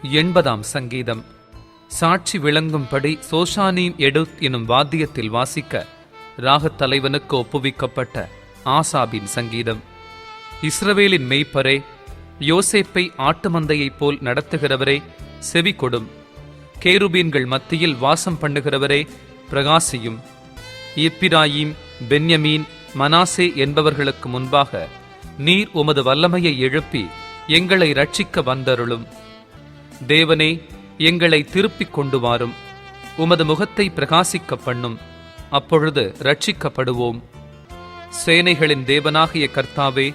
80 சங்கீதம். சாட்சி விளங்கும்படி சோஷானீம் எடுத் எனும் வாத்தியத்தில் வாசிக்க ராகத் தலைவனுக்கு ஒப்புவிக்கப்பட்ட ஆசாபின் சங்கீதம். இஸ்ரவேலின் மெய்ப்பரே, யோசேப்பை ஆட்டு மந்தையைப் போல் நடத்துகிறவரே, செவி கொடும். கேருபீன்கள் மத்தியில் வாசம் பண்ணுகிறவரே, பிரகாசியும். எப்பிராயீம், பென்யமீன், மனாசே என்பவர்களுக்கு முன்பாக நீர் உமது வல்லமையை எழுப்பி எங்களை ரட்சிக்க வந்தருளும். தேவனே, எங்களை திருப்பிக் கொண்டு வாரும். உமது முகத்தை பிரகாசிக்க பண்ணும். அப்பொழுது ரட்சிக்கப்படுவோம். சேனைகளின் தேவனாகிய கர்த்தாவே,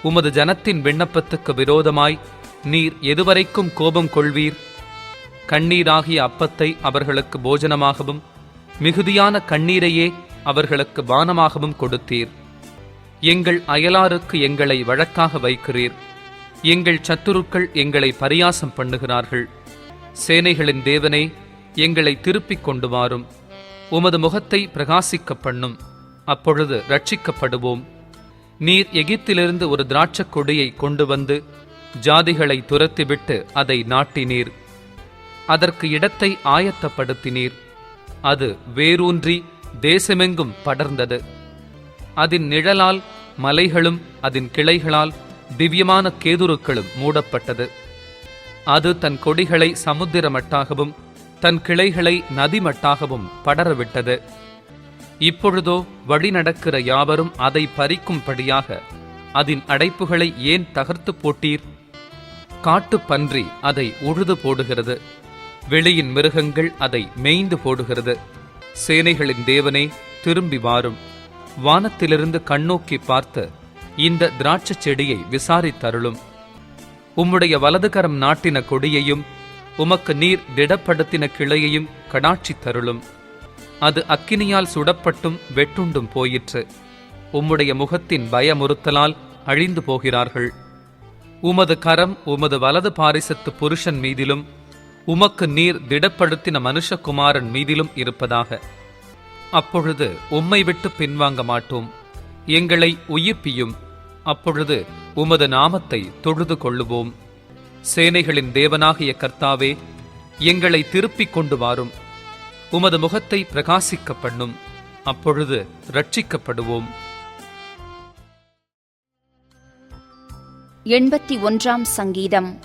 உமது ஜனத்தின் விண்ணப்பத்துக்கு விரோதமாய் நீர் எதுவரைக்கும் கோபம் கொள்வீர்? கண்ணீராகிய அப்பத்தை அவர்களுக்கு போஜனமாகவும் மிகுதியான கண்ணீரையே அவர்களுக்கு பானமாகவும் கொடுத்தீர். எங்கள் அயலாருக்கு எங்களை வழக்காக வைக்கிறீர். எங்கள் சத்துருக்கள் எங்களை பரியாசம் பண்ணுகிறார்கள். சேனைகளின் தேவனே, எங்களை திருப்பிக் கொண்டு வாரும். உமது முகத்தை பிரகாசிக்க பண்ணும். அப்பொழுது ரட்சிக்கப்படுவோம். நீர் எகிப்திலிருந்து ஒரு திராட்சக் கொடியை கொண்டு வந்து ஜாதிகளை துரத்திவிட்டு அதை நாட்டினீர். அதற்கு இடத்தை ஆயத்தப்படுத்தினீர். அது வேரூன்றி தேசமெங்கும் படர்ந்தது. அதன் நிழலால் மலைகளும் அதன் கிளைகளால் திவ்யமான கேதுருக்களும் மூடப்பட்டது. அது தன் கொடிகளை சமுத்திரமட்டாகவும் தன் கிளைகளை நதிமட்டாகவும் படரவிட்டது. இப்பொழுதோ வழி நடக்கிற யாவரும் அதை பறிக்கும்படியாக அதன் அடைப்புகளை ஏன் தகர்த்து போட்டீர்? காட்டுப் பன்றி அதை உழுது போடுகிறது. வெளியின் மிருகங்கள் அதை மேய்ந்து போடுகிறது. சேனைகளின் தேவனே, திரும்பி வாரும். வானத்திலிருந்து கண்ணோக்கி பார்த்து இந்த திராட்சச் செடியை விசாரித்தருளும். உம்முடைய வலதுகரம் நாட்டின கொடியையும் உமக்கு நீர் திடப்படுத்தின கிளையையும் கடாட்சி தருளும். அது அக்கினியால் சுடப்பட்டும் வெட்டுண்டும் போயிற்று. உம்முடைய முகத்தின் பயமுறுத்தலால் அழிந்து போகிறார்கள். உமது கரம் உமது வலது பாரிசத்து புருஷன் மீதிலும் உமக்கு நீர் திடப்படுத்தின மனுஷகுமாரன் மீதிலும் இருப்பதாக. அப்பொழுது உம்மை விட்டு பின்வாங்க மாட்டோம். எங்களை உயிர்ப்பியும். அப்பொழுது உமது நாமத்தை தொழுது கொள்ளுவோம். சேனைகளின் தேவனாகிய கர்த்தாவே, எங்களை திருப்பிக் கொண்டு வாரும். உமது முகத்தை பிரகாசிக்க பண்ணும். அப்பொழுது ரட்சிக்கப்படுவோம். 81 சங்கீதம்.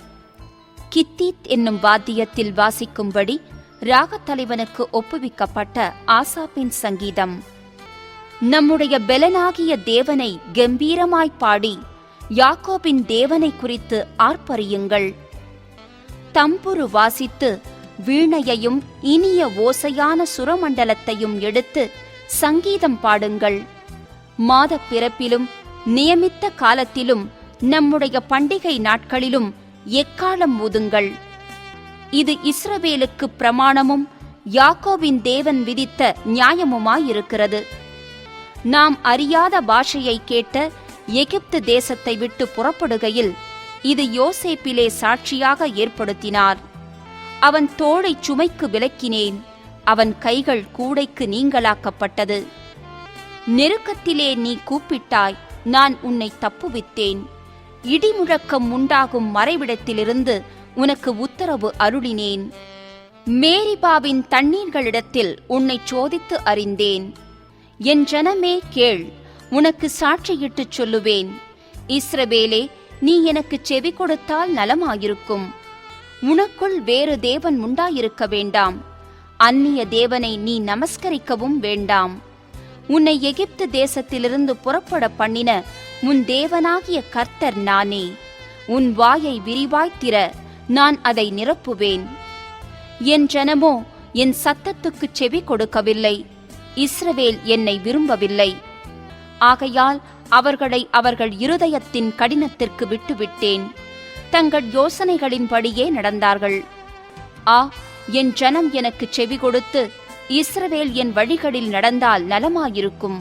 கித்தீத் என்னும் வாத்தியத்தில் வாசிக்கும்படி ராகத்தலைவனுக்கு ஒப்புவிக்கப்பட்ட ஆசாப்பின் சங்கீதம். நம்முடைய பெலனாகிய தேவனை கம்பீரமாய் பாடி யாக்கோபின் தேவனை குறித்து ஆர்ப்பரியுங்கள். தம்புரு வாசித்து வீணையையும் இனிய ஓசையான சுரமண்டலத்தையும் எடுத்து சங்கீதம் பாடுங்கள். மாத பிறப்பிலும் நியமித்த காலத்திலும் நம்முடைய பண்டிகை நாட்களிலும் எக்காலம் ஊதுங்கள். இது இஸ்ரவேலுக்கு பிரமாணமும் யாக்கோபின் தேவன் விதித்த நியாயமுமாயிருக்கிறது. நாம் அறியாத பாஷையை கேட்ட எகிப்து தேசத்தை விட்டு புறப்படுகையில் இது யோசேப்பிலே சாட்சியாக ஏற்படுத்தினார். அவன் தோளை சுமைக்கு விலக்கினேன். அவன் கைகள் கூடைக்கு நீங்களாக்கப்பட்டது. நெருக்கத்திலே நீ கூப்பிட்டாய், நான் உன்னை தப்புவித்தேன். இடிமுழக்கம் உண்டாகும் மறைவிடத்திலிருந்து உனக்கு உத்தரவு அருளினேன். மேரிபாவின் தண்ணீர்களிடத்தில் உன்னை சோதித்து அறிந்தேன். என் ஜனமே கேள், உனக்கு சாட்சியிட்டுச் சொல்லுவேன். இஸ்ரவேலே, நீ எனக்கு செவி கொடுத்தால் நலமாயிருக்கும். உனக்குள் வேறு தேவன் உண்டாயிருக்க வேண்டாம். அந்நிய தேவனை நீ நமஸ்கரிக்கவும் வேண்டாம். உன்னை எகிப்து தேசத்திலிருந்து புறப்பட பண்ணின உன் தேவனாகிய கர்த்தர் நானே. உன் வாயை விரிவாய்த் திற, நான் அதை நிரப்புவேன். என் ஜனமோ என் சத்தத்துக்குச் செவி கொடுக்கவில்லை. இஸ்ரவேல் என்னை விரும்பவில்லை. ஆகையால் அவர்களை அவர்கள் இருதயத்தின் கடினத்திற்கு விட்டுவிட்டேன். தங்கள் யோசனைகளின்படியே நடந்தார்கள். ஆ, என் ஜனம் எனக்கு செவி கொடுத்து இஸ்ரவேல் என் வழிகளில் நடந்தால் நலமாயிருக்கும்.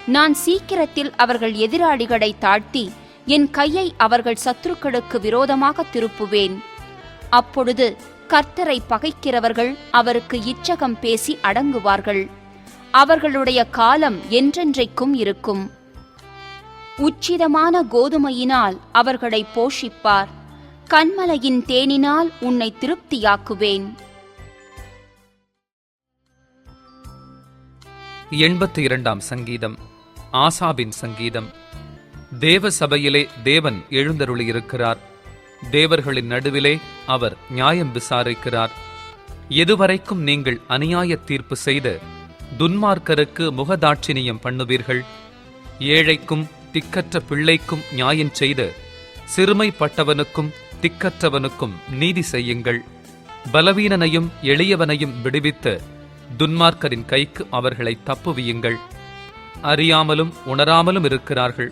நான் சீக்கிரத்தில் அவர்கள் எதிராளிகளை தாழ்த்தி என் கையை அவர்கள் சத்துருக்களுக்கு விரோதமாக திருப்புவேன். அப்பொழுது கர்த்தரை பகைக்கிறவர்கள் அவருக்கு இச்சகம் பேசி அடங்குவார்கள். அவர்களுடைய காலம் என்றென்றைக்கும் இருக்கும். உச்சிதமான கோதுமையினால் அவர்களை போஷிப்பார். கன்மலையின் தேனினால் உன்னை திருப்தியாக்குவேன். 82ஆம் சங்கீதம். ஆசாபின் சங்கீதம். தேவ சபையிலே தேவன் எழுந்தருளியிருக்கிறார். தேவர்களின் நடுவிலே அவர் நியாயம் விசாரிக்கிறார். எதுவரைக்கும் நீங்கள் அநியாய தீர்ப்பு செய்து துன்மார்க்கருக்கு முகதாட்சிணியம் பண்ணுவீர்கள்? ஏழைக்கும் திக்கற்ற பிள்ளைக்கும் நியாயம் செய்து சிறுமைப்பட்டவனுக்கும் திக்கற்றவனுக்கும் நீதி செய்யுங்கள். பலவீனனையும் எளியவனையும் விடுவித்து துன்மார்க்கரின் கைக்கு அவர்களை தப்புவியுங்கள். அறியாமலும் உணராமலும் இருக்கிறார்கள்,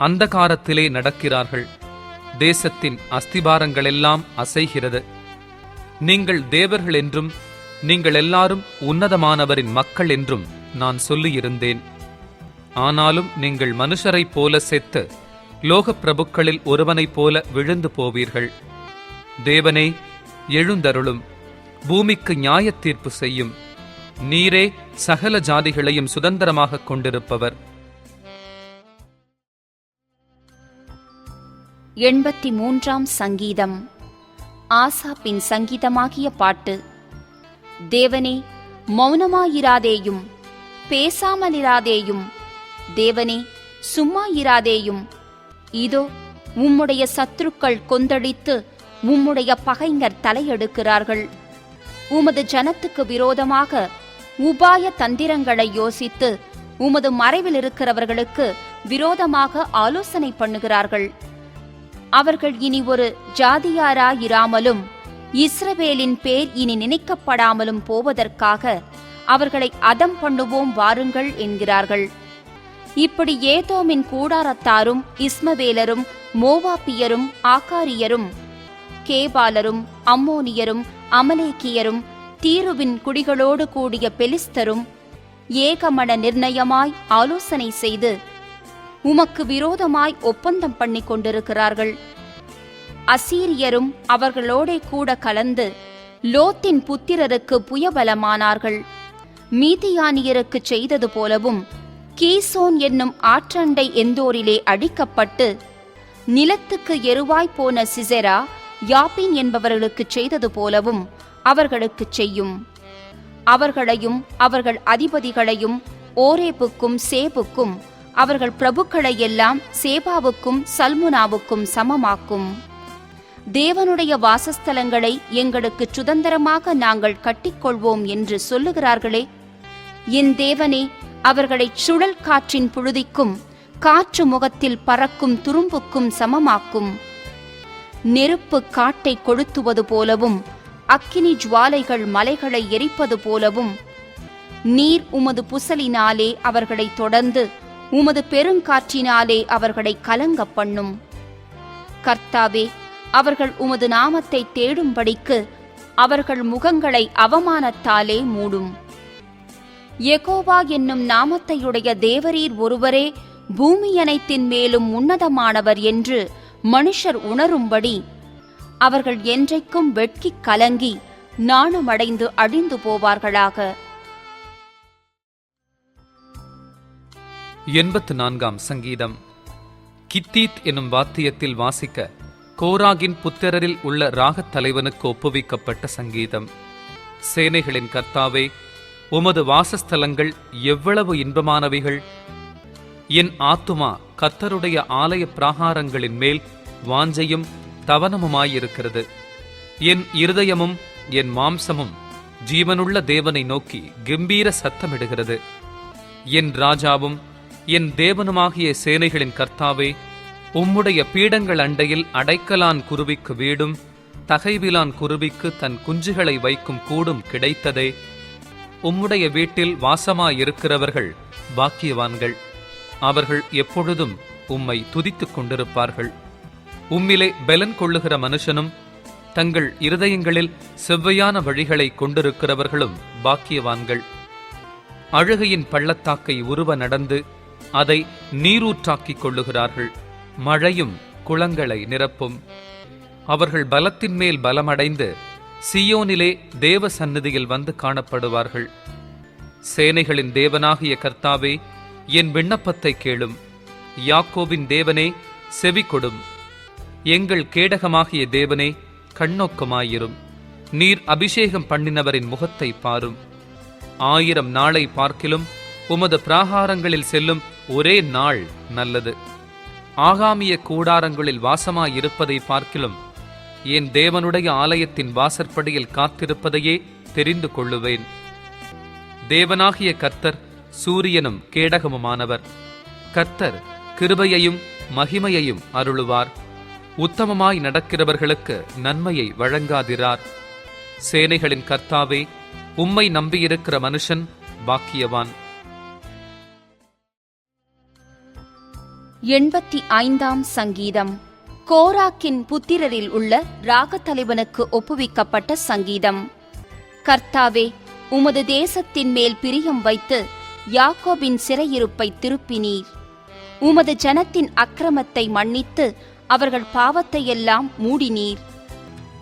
அந்தகாரத்திலே நடக்கிறார்கள். தேசத்தின் அஸ்திபாரங்களெல்லாம் அசைகிறது. நீங்கள் தேவர்கள் என்றும் நீங்கள் எல்லாரும் உன்னதமானவரின் மக்கள் என்றும் நான் சொல்லியிருந்தேன். ஆனாலும் நீங்கள் மனுஷரைப் போல செத்து லோகப் பிரபுக்களில் ஒருவனைப் போல விழுந்து போவீர்கள். தேவனே, எழுந்தருளும். பூமிக்கு நியாய தீர்ப்பு செய்யும். நீரே சகல ஜாதிகளையும் சுதந்திரமாக கொண்டிருப்பவர். 83ஆம் சங்கீதம். ஆசாப்பின் சங்கீதமாகிய பாட்டு. தேவனே, மௌனமாயிராதேயும், பேசாமலிராதேயும். தேவனே, சும்மாயிராதேயும். இதோ உம்முடைய சத்துருக்கள் கொந்தளித்து உம்முடைய பகைஞர் தலையெடுக்கிறார்கள். உமது ஜனத்துக்கு விரோதமாக உபாய தந்திரங்களை யோசித்து உமது மறைவில் இருக்கிறவர்களுக்கு விரோதமாக ஆலோசனை பண்ணுகிறார்கள். அவர்கள் இனி ஒரு ஜாதியாராயிராமலும் இஸ்ரவேலின் பேர் இனி நினைக்கப்படாமலும் போவதற்காக அவர்களை அதம் பண்ணுவோம் வாருங்கள் என்கிறார்கள். இப்படி ஏதோமின் கூடாரத்தாரும் இஸ்மவேலரும் மோவாபியரும் ஆக்காரியரும் கேபாலரும் அம்மோனியரும் அமலேக்கியரும் தீருவின் குடிகளோடு கூடிய பெலிஸ்தரும் ஏகமன நிர்ணயமாய் ஆலோசனை செய்து உமக்கு விரோதமாய் ஒப்பந்தம் பண்ணி கொண்டிருக்கிறார்கள். அசீரியரும் அவர்களோடே கூட கலந்து லோத்தின் புத்திரருக்கு புயபலமானார்கள். மீதியானியருக்கு செய்தது போலவும் கீசோன் என்னும் ஆற்றண்டை எந்தோரிலே அடிக்கப்பட்டு நிலத்துக்கு எருவாய் போன சிசெரா யாபின் என்பவர்களுக்கு செய்தது போலவும் அவர்களுக்கு செய்யும். அவர்களையும் அவர்கள் அதிபதிகளையும் ஓரேபுக்கும் சேபுக்கும் அவர்கள் பிரபுக்களையெல்லாம் சேபாவுக்கும் சல்முனாவுக்கும் சமமாக்கும். தேவனுடைய வாசஸ்தலங்களை எங்களுக்கு சுதந்திரமாக நாங்கள் கட்டிக்கொள்வோம் என்று சொல்லுகிறார்களே. என் தேவனே, அவர்களை சுழல் காற்றின் புழுதிக்கும் காற்று முகத்தில் பறக்கும் துரும்புக்கும் சமமாக்கும். நெருப்பு காட்டை கொளுத்துவது போலவும் அக்கினி ஜுவாலைகள் மலைகளை எரிப்பது போலவும் நீர் உமது புசலினாலே அவர்களை தொடர்ந்து உமது பெருங்காற்றினாலே அவர்களை கலங்க பண்ணும். கர்த்தாவே, அவர்கள் உமது நாமத்தை தேடும்படிக்கு அவர்கள் முகங்களை அவமானத்தாலே மூடும். யெகோவா என்னும் நாமத்தையுடைய தேவரீர் ஒருவரே பூமி அனைத்தின் மேலும் உன்னதமானவர் என்று மனுஷர் உணரும்படி அவர்கள் என்றைக்கும் வெட்கிக் கலங்கி நாணமடைந்து அழிந்து போவார்களாக. 84ஆம் சங்கீதம். கித்தீத் என்னும் வாத்தியத்தில் வாசிக்க கோராகின் புத்திரரில் உள்ள ராகத் தலைவனுக்கு ஒப்புவிக்கப்பட்ட சங்கீதம். சேனைகளின் கர்த்தாவே, உமது வாசஸ்தலங்கள் எவ்வளவு இன்பமானவைகள்! என் ஆத்துமா கர்த்தருடைய ஆலய பிராகாரங்களின் மேல் வாஞ்சையும் தவனமுமாயிருக்கிறது. என் இருதயமும் என் மாம்சமும் ஜீவனுள்ள தேவனை நோக்கி கம்பீர சத்தமிடுகிறது. என் ராஜாவும் என் தேவனுமாகிய சேனைகளின் கர்த்தாவே, உம்முடைய பீடங்கள் அண்டையில் அடைக்கலான் குருவிக்கு வீடும் தகைவிலான் குருவிக்கு தன் குஞ்சுகளை வைக்கும் கூடும் கிடைத்ததே. உம்முடைய வீட்டில் வாசமாயிருக்கிறவர்கள் பாக்கியவான்கள். அவர்கள் எப்பொழுதும் உம்மை துதித்துக் கொண்டிருப்பார்கள். உம்மிலே பலன் கொள்ளுகிற மனுஷனும் தங்கள் இருதயங்களில் செவ்வையான வழிகளை கொண்டிருக்கிறவர்களும் பாக்கியவான்கள். அழுகையின் பள்ளத்தாக்கை உருவ நடந்து அதை நீரூற்றாக்கிக் கொள்ளுகிறார்கள். மழையும் குளங்களை நிரப்பும். அவர்கள் பலத்தின் மேல் பலமடைந்து சியோனிலே தேவ சந்நிதியில் வந்து காணப்படுவார்கள். சேனைகளின் தேவனாகிய கர்த்தாவே, என் விண்ணப்பத்தை கேளும். யாக்கோபின் தேவனே, செவி கொடும். எங்கள் கேடகமாகிய தேவனே, கண்ணோக்கமாயிரும். நீர் அபிஷேகம் பண்ணினவரின் முகத்தை பாரும். 1000 நாளை பார்க்கிலும் உமது பிராகாரங்களில் செல்லும் ஒரே நாள் நல்லது. ஆகாமிய கூடாரங்களில் வாசமாயிருப்பதை பார்க்கிலும் என் தேவனுடைய ஆலயத்தின் வாசற்படியில் காத்திருப்பதையே தெரிந்து கொள்ளுவேன். தேவனாகிய கர்த்தர் சூரியனும் கேடகமுமானவர். கர்த்தர் கிருபையையும் மகிமையையும் அருளுவார். உத்தமமாய் நடக்கிறவர்களுக்கு நன்மையை வழங்காதிரார். சேனைகளின் கர்த்தாவே, உம்மை நம்பியிருக்கிற மனுஷன் பாக்கியவான். 85ஆம் சங்கீதம். கோராக்கின் புத்திரரில் உள்ள ராகத்தலைவனுக்கு ஒப்புவிக்கப்பட்ட சங்கீதம். கர்த்தாவே, உமது தேசத்தின் மேல் பிரியம் வைத்து யாக்கோபின் சிறையிருப்பை திருப்பினீர். உமது ஜனத்தின் அக்கிரமத்தை மன்னித்து அவர்கள் பாவத்தையெல்லாம் மூடினீர்.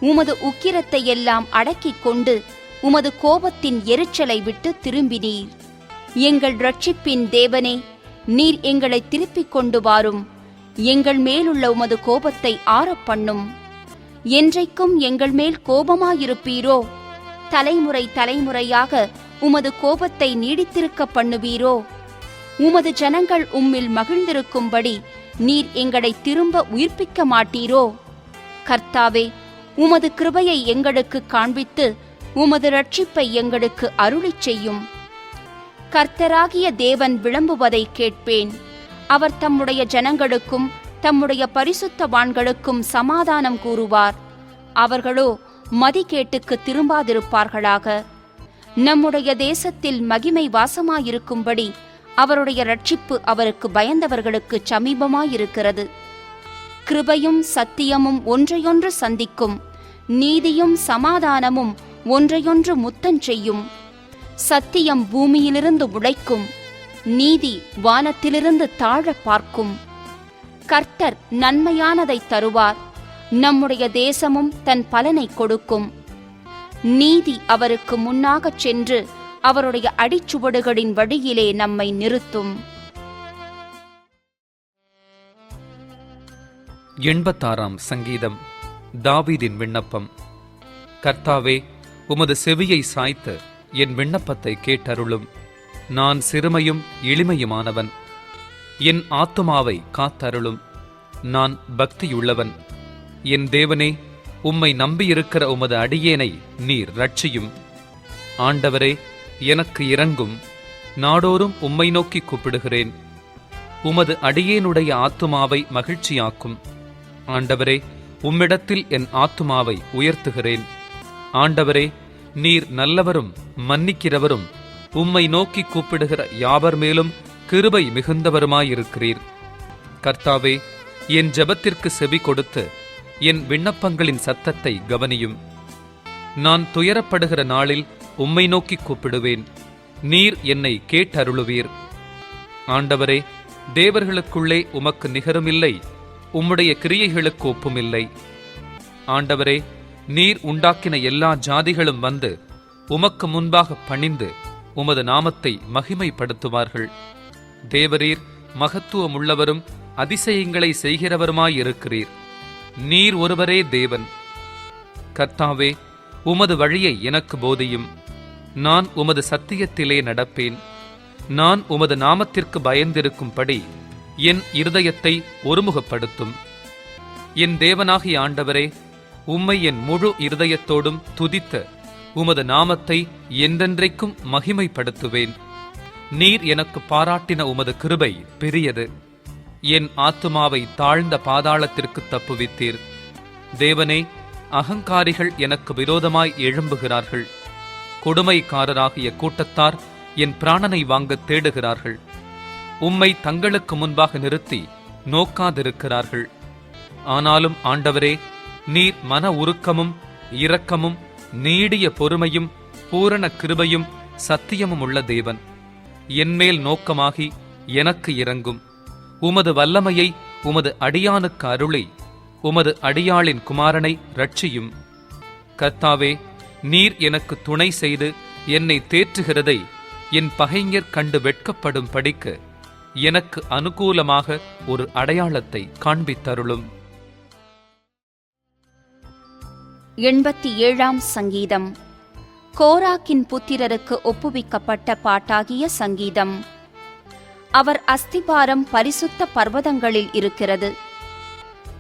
உமது உக்கிரத்தையெல்லாம் அடக்கிக் கொண்டு உமது கோபத்தின் எரிச்சலை விட்டு திரும்பினீர். எங்கள் இரட்சிப்பின் தேவனே, நீர் எங்களை திருப்பிக் கொண்டு வாரும். எங்கள் மேலுள்ள உமது கோபத்தை ஆறப்பண்ணும். என்றைக்கும் எங்கள் மேல் கோபமாயிருப்பீரோ? தலைமுறை தலைமுறையாக உமது கோபத்தை நீடித்திருக்க பண்ணுவீரோ? உமது ஜனங்கள் உம்மில் மகிழ்ந்திருக்கும்படி நீர் எங்களை திரும்ப உயிர்ப்பிக்க மாட்டீரோ? கர்த்தாவே, உமது கிருபையை எங்களுக்கு காண்பித்து உமது இரட்சிப்பை எங்களுக்கு அருளிச் செய்யும். கர்த்தராகிய தேவன் விளம்புவதை கேட்பேன். அவர் தம்முடைய ஜனங்களுக்கும் தம்முடைய பரிசுத்தவான்களுக்கும் சமாதானம் கூறுவார். அவர்களோ மதிகேட்டுக்கு திரும்பாதிருப்பார்களாக. நம்முடைய தேசத்தில் மகிமை வாசமாயிருக்கும்படி அவருடைய இரட்சிப்பு அவருக்கு பயந்தவர்களுக்கு சமீபமாயிருக்கிறது. கிருபையும் சத்தியமும் ஒன்றையொன்று சந்திக்கும். நீதியும் சமாதானமும் ஒன்றையொன்று முத்தஞ்செய்யும். சத்தியம் பூமியிலிருந்து உழைக்கும். நீதி வானத்திலிருந்து தாழ பார்க்கும். கர்த்தர் நன்மையானதை தருவார். நம்முடைய தேசமும் தன் பலனை கொடுக்கும். நீதி அவருக்கு முன்னாகச் சென்று அவருடைய அடிச்சுவடுகளின் வழியிலே நம்மை நிறுத்தும். 86ஆம் சங்கீதம். தாவீதின் விண்ணப்பம். கர்த்தாவே, உமது செவியை சாய்த்து என் விண்ணப்பத்தை கேட்டருளும். நான் சிறுமையும் எளிமையுமானவன். என் ஆத்துமாவை காத்தருளும். நான் பக்தியுள்ளவன். என் தேவனே, உம்மை நம்பியிருக்கிற உமது அடியேனை நீர் ரட்சியும். ஆண்டவரே, எனக்கு இரங்கும். நாடோறும் உம்மை நோக்கி கூப்பிடுகிறேன். உமது அடியேனுடைய ஆத்துமாவை மகிழ்ச்சியாக்கும். ஆண்டவரே, உம்மிடத்தில் என் ஆத்துமாவை உயர்த்துகிறேன். ஆண்டவரே, நீர் நல்லவரும் மன்னிக்கிறவரும், உம்மை நோக்கி கூப்பிடுகிற யாவர் மேலும் கிருபை மிகுந்தவருமாயிருக்கிறீர். கர்த்தாவே, என் ஜெபத்திற்கு செவி கொடுத்து என் விண்ணப்பங்களின் சத்தத்தை கவனியும். நான் துயரப்படுகிற நாளில் உம்மை நோக்கி கூப்பிடுவேன். நீர் என்னை கேட்டருளுவீர். ஆண்டவரே, தேவர்களுக்குள்ளே உமக்கு நிகருமில்லை. உம்முடைய கிரியைகளுக்கு ஒப்புமில்லை. ஆண்டவரே, நீர் உண்டாக்கின எல்லா ஜாதிகளும் வந்து உமக்கு முன்பாக பணிந்து உமது நாமத்தை மகிமைப்படுத்துவார்கள். தேவரீர் மகத்துவமுள்ளவரும் அதிசயங்களை செய்கிறவருமாயிருக்கிறீர். நீர் ஒருவரே தேவன். கர்த்தாவே, உமது வழியை எனக்கு போதியும். நான் உமது சத்தியத்திலே நடப்பேன். நான் உமது நாமத்திற்கு பயந்திருக்கும்படி என் இருதயத்தை ஒருமுகப்படுத்தும். என் தேவனாகிய ஆண்டவரே, உம்மை என் முழு இருதயத்தோடும் துதித்து உமது நாமத்தை என்றென்றைக்கும் மகிமைப்படுத்துவேன். நீர் எனக்கு பாராட்டின உமது கிருபை பெரியது. என் ஆத்துமாவை தாழ்ந்த பாதாளத்திற்கு தப்புவித்தீர். தேவனே, அகங்காரிகள் எனக்கு விரோதமாய் எழும்புகிறார்கள். கொடுமைக்காரராகிய கூட்டத்தார் என் பிராணனை வாங்க தேடுகிறார்கள். உம்மை தங்களுக்கு முன்பாக நிறுத்தி நோக்காதிருக்கிறார்கள். ஆனாலும் ஆண்டவரே, நீர் மன உருக்கமும் இரக்கமும் நீடிய பொறுமையும் பூரண கிருபையும் சத்தியமும் உள்ள தேவன். என்மேல் நோக்கமாகி எனக்கு இரங்கும். உமது வல்லமையை உமது அடியானுக்கு அருளி உமது அடியாளின் குமாரனை ரட்சியும். கர்த்தாவே, நீர் எனக்கு துணை செய்து என்னை தேற்றுகிறதை என் பகைஞர் கண்டு வெட்கப்படும் படிக்கு எனக்கு அனுகூலமாக ஒரு அடையாளத்தை காண்பித்தருளும். 87 சங்கீதம். கோராக்கின் புத்திரருக்கு ஒப்புவிக்கப்பட்ட பாட்டாகிய சங்கீதம். அவர் அஸ்திபாரம் பரிசுத்த பர்வதங்களில் இருக்கிறது.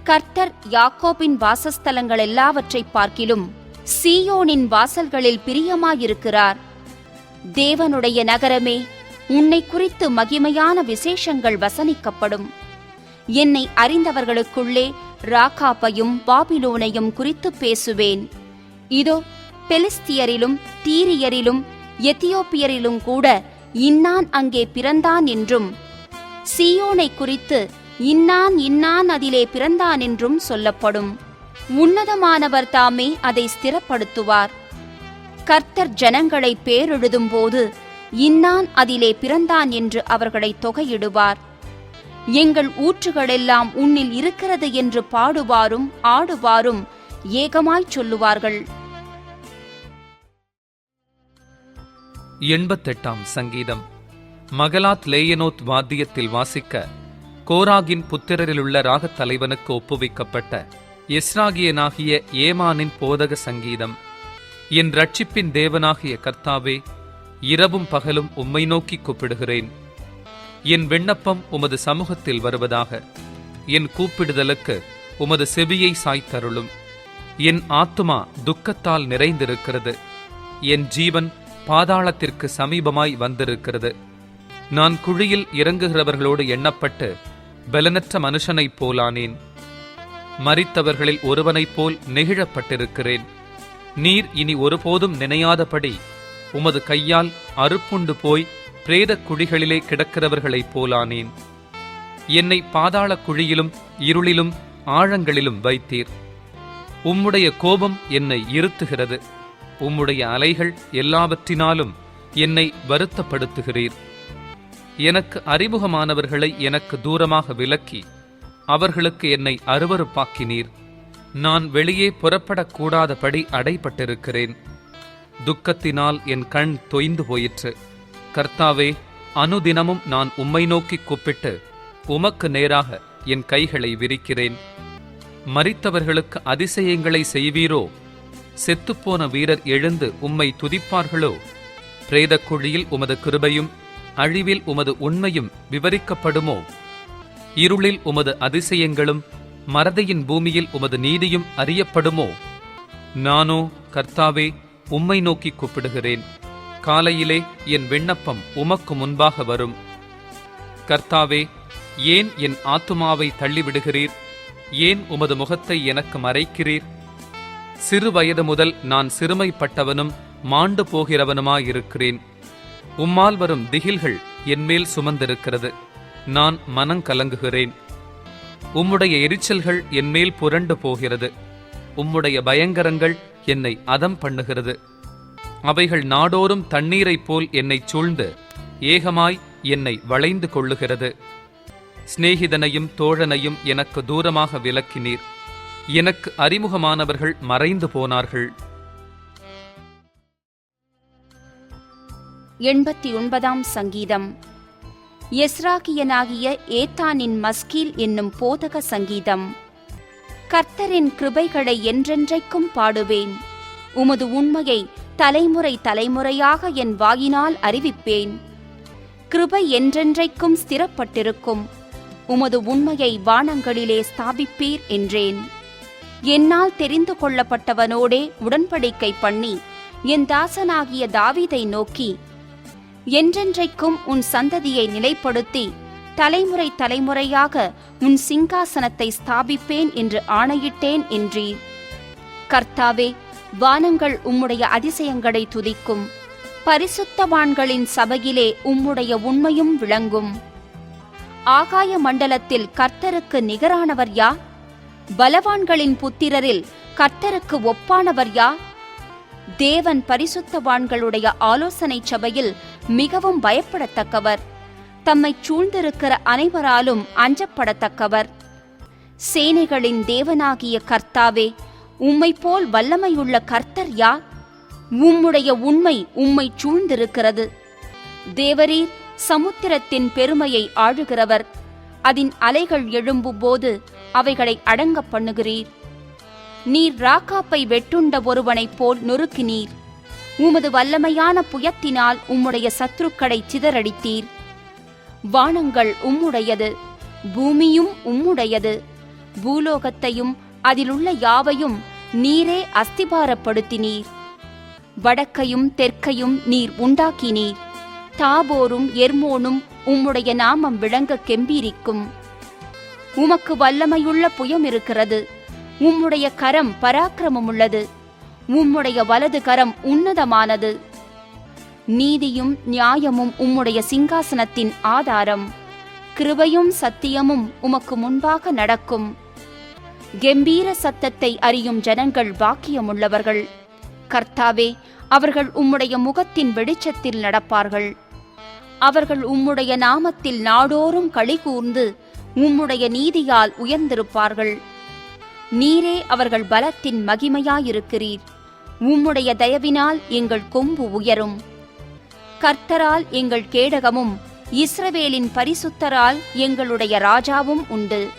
கர்த்தர் யாக்கோபின் வாசஸ்தலங்கள் எல்லாவற்றை பார்க்கிலும் சீயோனின் வாசல்களில் பிரியமாயிருக்கிறார். தேவனுடைய நகரமே, உன்னை குறித்து மகிமையான விசேஷங்கள் வசனிக்கப்படும். என்னை அறிந்தவர்களுக்குள்ளே ராக்காப்பையும் பாபிலோனையும் குறித்து பேசுவேன். இதோ, பெலிஸ்தியரிலும் தீரியரிலும் எத்தியோப்பியரிலும் கூட இன்னான் அங்கே பிறந்தான் என்றும், சீயோனை குறித்து இன்னான் இன்னான் அதிலே பிறந்தான் என்றும் சொல்லப்படும். உன்னதமானவர் தாமே அதை ஸ்திரப்படுத்துவார். கர்த்தர் ஜனங்களை பேரெழுதும் போது இன்னான் அதிலே பிறந்தான் என்று அவர்களை தொகையிடுவார். எங்கள் ஊற்றுகளெல்லாம் உன்னில் இருக்கிறது என்று பாடுவாரும் ஆடுவாரும் ஏகமாய்ச் சொல்லுவார்கள். 88 சங்கீதம். மகலாத் லேயனோத் வாத்தியத்தில் வாசிக்க கோராகின் புத்திரரிலுள்ள ராகத் தலைவனுக்கு ஒப்புவிக்கப்பட்ட எஸ்ராகியனாகிய ஏமானின் போதக சங்கீதம். என் இரட்சிப்பின் தேவனாகிய கர்த்தாவே, இரவும் பகலும் உம்மை நோக்கி கூப்பிடுகிறேன். என் விண்ணப்பம் உமது சமூகத்தில் வருவதாக. என் கூப்பிடுதலுக்கு உமது செவியை சாய்த்தருளும். என் ஆத்துமா துக்கத்தால் நிறைந்திருக்கிறது. என் ஜீவன் பாதாளத்திற்கு சமீபமாய் வந்திருக்கிறது. நான் குழியில் இறங்குகிறவர்களோடு எண்ணப்பட்டு பலனற்ற மனுஷனைப் போலானேன். மரித்தவர்களில் ஒருவனைப் போல் நெகிழப்பட்டிருக்கிறேன். நீர் இனி ஒருபோதும் நினையாதபடி உமது கையால் அறுப்புண்டு போய் பிரேத குழிகளிலே கிடக்கிறவர்களைப் போலானேன். என்னை பாதாள குழியிலும் இருளிலும் ஆழங்களிலும் வைத்தீர். உம்முடைய கோபம் என்னை இருத்துகிறது. உம்முடைய அலைகள் எல்லாவற்றினாலும் என்னை வருத்தப்படுத்துகிறீர். எனக்கு அறிமுகமானவர்களை எனக்கு தூரமாக விலக்கி அவர்களுக்கு என்னை அருவருப்பாக்கினீர். நான் வெளியே புறப்படக்கூடாதபடி அடைபட்டிருக்கிறேன். துக்கத்தினால் என் கண் தொய்ந்து போயிற்று. கர்த்தாவே, அனுதினமும் நான் உம்மை நோக்கி கூப்பிட்டு உமக்கு நேராக என் கைகளை விரிக்கிறேன். மரித்தவர்களுக்கு அதிசயங்களை செய்வீரோ? செத்துப்போன வீரர் எழுந்து உம்மை துதிப்பார்களோ? பிரேதக்குழியில் உமது கிருபையும் அழிவில் உமது உண்மையும் விவரிக்கப்படுமோ? இருளில் உமது அதிசயங்களும் மறதியின் பூமியில் உமது நீதியும் அறியப்படுமோ? நானோ கர்த்தாவே, உம்மை நோக்கி கூப்பிடுகிறேன். காலையிலே என் விண்ணப்பம் உமக்கு முன்பாக வரும். கர்த்தாவே, ஏன் என் ஆத்துமாவை தள்ளிவிடுகிறீர்? ஏன் உமது முகத்தை எனக்கு மறைக்கிறீர்? சிறு வயது முதல் நான் சிறுமைப்பட்டவனும் மாண்டு போகிறவனுமாயிருக்கிறேன். உம்மால் வரும் திகில்கள் என்மேல் சுமந்திருக்கிறது. நான் மனங்கலங்குகிறேன். உம்முடைய எரிச்சல்கள் என்மேல் புரண்டு போகிறது. உம்முடைய பயங்கரங்கள் என்னை அதம் பண்ணுகிறது. அவைகள் நாடோறும் தண்ணீரைப் போல் என்னைச் சூழ்ந்து ஏகமாய் என்னை வளைந்து கொள்ளுகிறது. சிநேகிதனையும் தோழனையும் எனக்கு தூரமாக விலக்கினீர். எனக்கு அறிமுகமானவர்கள் மறைந்து போனார்கள். 89 சங்கீதம். எஸ்ராகியனாகிய ஏத்தானின் மஸ்கீல் என்னும் போதக சங்கீதம். கர்த்தரின் கிருபைகளை என்றென்றைக்கும் பாடுவேன். உமது உண்மையை தலைமுறை தலைமுறையாக என் வாயினால் அறிவிப்பேன். கிருபை என்றென்றைக்கும் ஸ்திரப்பட்டிருக்கும். உமது உண்மையை வானங்களிலே ஸ்தாபிப்பீர் என்றேன். என்னால் தெரிந்து கொள்ளப்பட்டவனோடே உடன்படிக்கை பண்ணி என் தாசனாகிய தாவீதை நோக்கி, என்றென்றைக்கும் உன் சந்ததியை நிலைப்படுத்தி தலைமுறை தலைமுறையாக உன் சிங்காசனத்தை ஸ்தாபிப்பேன் என்று ஆணையிட்டேன் என்றீர். கர்த்தாவே, வானங்கள் உம்முடைய அதிசயங்களை துதிக்கும். பரிசுத்தவான்களின் சபையிலே உம்முடைய உண்மையும் விளங்கும். ஆகாய மண்டலத்தில் கர்த்தருக்கு நிகரானவர் யார்? பலவான்களின் புத்திரரில் கர்த்தருக்கு ஒப்பானவர் யார்? தேவன் பரிசுத்தவான்களுடைய ஆலோசனை சபையில் மிகவும் பயப்படத்தக்கவர். தம்மை சூழ்ந்திருக்கிற அனைவராலும் அஞ்சப்படத்தக்கவர். சேனைகளின் தேவனாகிய கர்த்தாவே, உம்மை போல் வல்லமையுள்ள கர்த்தர் யார்? உம்முடைய உண்மை உம்மை சூழ்ந்திருக்கிறது. தேவரீர் சமுத்திரத்தின் பெருமையை ஆளுகிறவர். அதன் அலைகள் எழும்பும்போது அவைகளை அடங்க பண்ணுகிறீர். நீர் ராக்காப்பை வெட்டுண்ட ஒருவனைப் போல் நொறுக்கினீர். உமது வல்லமையான புயத்தினால் உம்முடைய சத்துருக்களை சிதறடித்தீர். வானங்கள் உம்முடையது, பூமியும் உம்முடையது. பூலோகத்தையும் அதிலுள்ள யாவையும் நீரே அஸ்திபாரப்படுத்தினீர். வடக்கையும் தெற்கையும் நீர் உண்டாக்கினீர். தாபோரும் எர்மோனும் உம்முடைய நாமம் விளங்க கெம்பீரிக்கும். உமக்கு வல்லமையுள்ள புயம் இருக்கிறது. உம்முடைய கரம் பராக்கிரமமுள்ளது. உம்முடைய வலது கரம் உன்னதமானது. நீதியும் நியாயமும் உம்முடைய சிங்காசனத்தின் ஆதாரம். கிருபையும் சத்தியமும் உமக்கு முன்பாக நடக்கும். கெம்பீர சத்தத்தை அறியும் ஜனங்கள் பாக்கியமுள்ளவர்கள். கர்த்தாவே, அவர்கள் உம்முடைய முகத்தின் வெளிச்சத்தில் நடப்பார்கள். அவர்கள் உம்முடைய நாமத்தில் நாடோறும் களிகூர்ந்து உம்முடைய நீதியால் உயர்ந்திருப்பார்கள். நீரே அவர்கள் பலத்தின் மகிமையாயிருக்கிறீர். உம்முடைய தயவினால் எங்கள் கொம்பு உயரும். கர்த்தரால் எங்கள் கேடகமும் இஸ்ரவேலின் பரிசுத்தரால் எங்களுடைய ராஜாவும் உண்டு.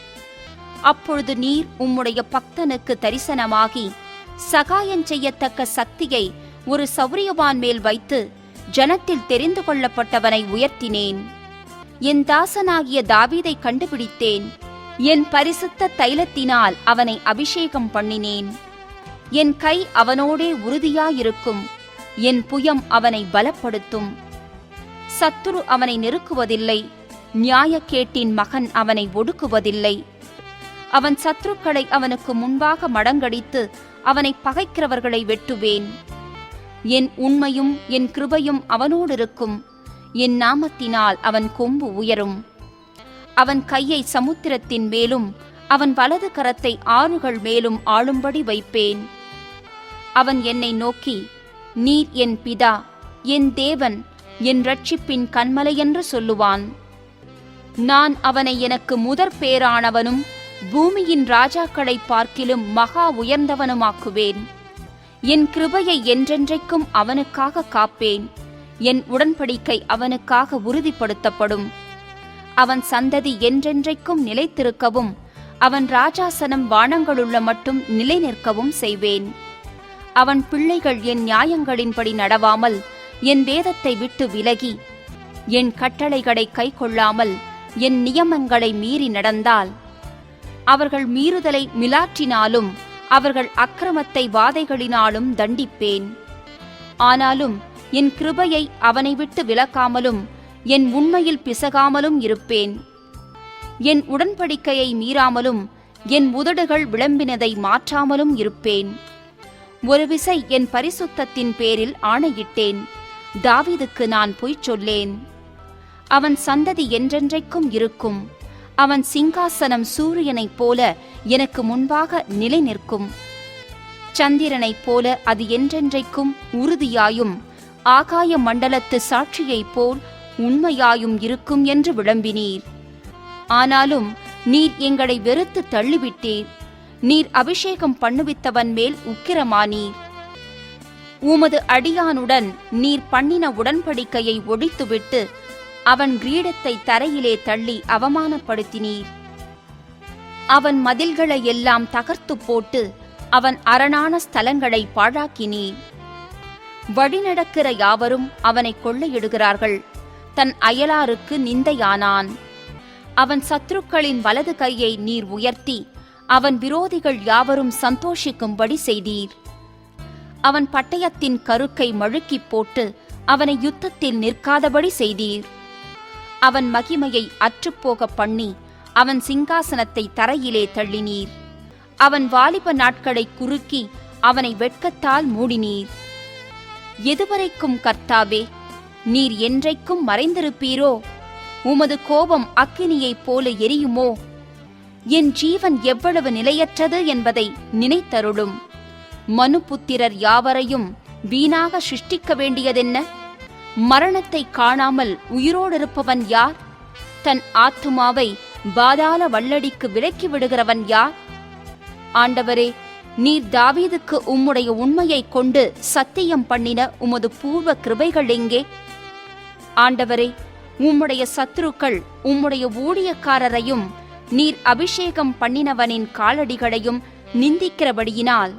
அப்பொழுது நீர் உம்முடைய பக்தனுக்கு தரிசனமாகி சகாயம் செய்யத்தக்க சக்தியை ஒரு சௌரியவான் மேல் வைத்து ஜனத்தில் தெரிந்து கொள்ளப்பட்டவனை உயர்த்தினேன். என் தாசனாகிய தாவீதை கண்டுபிடித்தேன். என் பரிசுத்த தைலத்தினால் அவனை அபிஷேகம் பண்ணினேன். என் கை அவனோடே உறுதியாயிருக்கும். என் புயம் அவனை பலப்படுத்தும். சத்துரு அவனை நெருக்குவதில்லை. நியாயக்கேட்டின் மகன் அவனை ஒடுக்குவதில்லை. அவன் சத்துருக்களை அவனுக்கு முன்பாக மடங்கடித்து அவனை பகைக்கிறவர்களை வெட்டுவேன். என் உண்மையும் என் கிருபையும் அவனோடிருக்கும். என் நாமத்தினால் அவன் கொம்பு உயரும். அவன் கையை சமுத்திரத்தின் மேலும் அவன் வலது கரத்தை ஆறுகள் மேலும் ஆளும்படி வைப்பேன். அவன் என்னை நோக்கி, நீர் என் பிதா, என் தேவன், என் இரட்சிப்பின் கன்மலை என்று சொல்லுவான். நான் அவனை எனக்கு முதற் பேரானவனும் பூமியின் ராஜாக்களை பார்க்கிலும் மகா உயர்ந்தவனுமாக்குவேன். என் கிருபையை என்றென்றைக்கும் அவனுக்காக காப்பேன். என் உடன்படிக்கை அவனுக்காக உறுதிப்படுத்தப்படும். அவன் சந்ததி என்றென்றைக்கும் நிலைத்திருக்கவும் அவன் ராஜாசனம் வானங்களுள்ள மட்டும் நிலை நிற்கவும் செய்வேன். அவன் பிள்ளைகள் என் நியாயங்களின்படி நடவாமல் என் வேதத்தை விட்டு விலகி என் கட்டளைகளை கைக்கொள்ளாமல் என் நியமங்களை மீறி நடந்தால் அவர்கள் மீறுதலை மிலாற்றினாலும் அவர்கள் அக்கிரமத்தை வாதைகளினாலும் தண்டிப்பேன். ஆனாலும் என் கிருபையை அவனை விட்டு விலக்காமலும் என் உண்மையில் பிசகாமலும் இருப்பேன். என் உடன்படிக்கையை மீறாமலும் என் உதடுகள் விளம்பினதை மாற்றாமலும் இருப்பேன். ஒரு விசை என் பரிசுத்தத்தின் பேரில் ஆணையிட்டேன். தாவீதுக்கு நான் பொய் சொல்லேன். அவன் சந்ததி என்றென்றைக்கும் இருக்கும். அவன் சிங்காசனம் சூரியனைப் போல எனக்கு முன்பாக நிலை நிற்கும். சந்திரனைப் போல அது என்றென்றைக்கும் உறுதியாயும் ஆகாய மண்டலத்து சாட்சியைப் போல் உண்மையாயும் இருக்கும் என்று விளம்பினீர். ஆனாலும் நீர் எங்களை வெறுத்து தள்ளிவிட்டீர். நீர் அபிஷேகம் பண்ணுவித்தவன் மேல் உக்கிரமானீர். உமது அடியானுடன் நீர் பண்ணின உடன்படிக்கையை ஒழித்துவிட்டு அவன் கிரீடத்தை தரையிலே தள்ளி அவமானப்படுத்தினீர். அவன் மதில்களை எல்லாம் தகர்த்து போட்டு அவன் அரணான ஸ்தலங்களை பாழாக்கினீர். வழிநடக்கிற யாவரும் அவனை கொள்ளையிடுகிறார்கள். தன் அயலாருக்கு நிந்தையானான். அவன் சத்துருக்களின் வலது கையை நீர் உயர்த்தி அவன் விரோதிகள் யாவரும் சந்தோஷிக்கும்படி செய்தீர். அவன் பட்டயத்தின் கருக்கை மழுக்கிப் போட்டு அவனை யுத்தத்தில் நிற்காதபடி செய்தீர். அவன் மகிமையை அற்றுப்போக பண்ணி அவன் சிங்காசனத்தை தரையிலே தள்ளினீர். அவன் வாலிப நாட்களை குறுக்கி அவனை வெட்கத்தால் மூடினீர். எதுவரைக்கும் கர்த்தாவே, நீர் என்றைக்கும் மறைந்திருப்பீரோ? உமது கோபம் அக்கினியைப் போல எரியுமோ? என் ஜீவன் எவ்வளவு நிலையற்றது என்பதை நினைத்தருளும். மனுபுத்திரர் யாவரையும் வீணாக சிருஷ்டிக்க வேண்டியதென்ன? மரணத்தை காணாமல் உயிரோடிருப்பவன் யார்? தன் ஆத்துமாவை பாதாள வல்லடிக்கு விலக்கி விடுகிறவன் யார்? ஆண்டவரே, நீர் தாவீதுக்கு உம்முடைய உண்மையைக் கொண்டு சத்தியம் பண்ணின உமது பூர்வ கிருபைகள் எங்கே? ஆண்டவரே, உம்முடைய சத்துருக்கள் உம்முடைய ஊழியக்காரரையும் நீர் அபிஷேகம் பண்ணினவனின் காலடிகளையும் நிந்திக்கிறபடியினால்,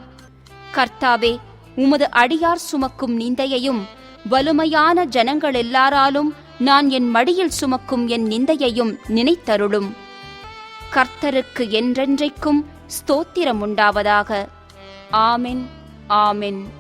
கர்த்தாவே, உமது அடியார் சுமக்கும் நிந்தையையும் வலுமையான ஜனங்கள் எல்லாராலும் நான் என் மடியில் சுமக்கும் என் நிந்தையையும் நினைத்தருளும். கர்த்தருக்கு என்றென்றைக்கும் ஸ்தோத்திரம் உண்டாவதாக. ஆமென், ஆமென்.